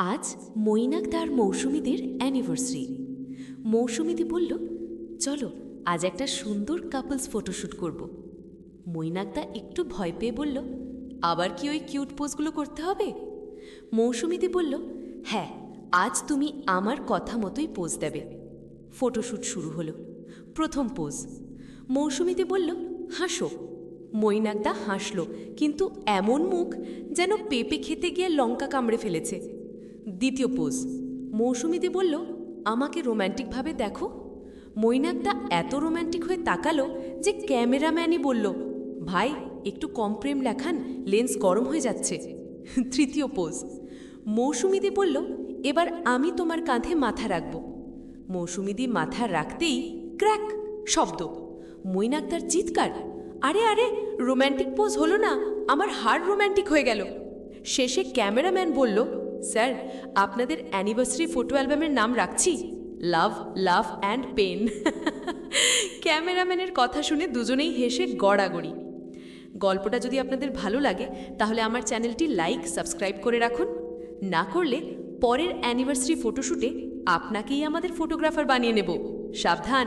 আজ মৈনাকদা আর মৌসুমীদের অ্যানিভার্সারি। মৌসুমীদি বলল, চলো আজ একটা সুন্দর কাপলস ফটোশ্যুট করব। মৈনাকদা একটু ভয় পেয়ে বলল, আবার কি ওই কিউট পোজগুলো করতে হবে? মৌসুমীদি বলল, হ্যাঁ, আজ তুমি আমার কথা মতোই পোজ দেবে। ফটোশ্যুট শুরু হলো। প্রথম পোজ। মৌসুমীদি বলল, হাসো। মৈনাকদা হাসল, কিন্তু এমন মুখ যেন পেঁপে খেতে গিয়ে লঙ্কা কামড়ে ফেলেছে। দ্বিতীয় পোজ। মৌসুমীদি বলল, আমাকে রোম্যান্টিকভাবে দেখো। মৈনাকদা এত রোম্যান্টিক হয়ে তাকালো যে ক্যামেরাম্যানই বলল, ভাই একটু কম প্রেম লেখান, লেন্স গরম হয়ে যাচ্ছে। তৃতীয় পোজ। মৌসুমীদি বলল, এবার আমি তোমার কাঁধে মাথা রাখব। মৌসুমীদি মাথা রাখতেই ক্র্যাক শব্দ। মৈনাকদার চিৎকার, আরে আরে, রোম্যান্টিক পোজ হলো না, আমার হার্ট রোম্যান্টিক হয়ে গেল। শেষে ক্যামেরাম্যান বলল, স্যার আপনাদের অ্যানিভার্সারি ফটো অ্যালবামের নাম রাখছি লাভ, লাভ অ্যান্ড পেন। ক্যামেরাম্যানের কথা শুনে দুজনেই হেসে গড়াগড়ি। গল্পটা যদি আপনাদের ভালো লাগে তাহলে আমার চ্যানেলটি লাইক, সাবস্ক্রাইব করে রাখুন। না করলে পরের অ্যানিভার্সারি ফটোশ্যুটে আপনাকেই আমাদের ফটোগ্রাফার বানিয়ে নেব। সাবধান।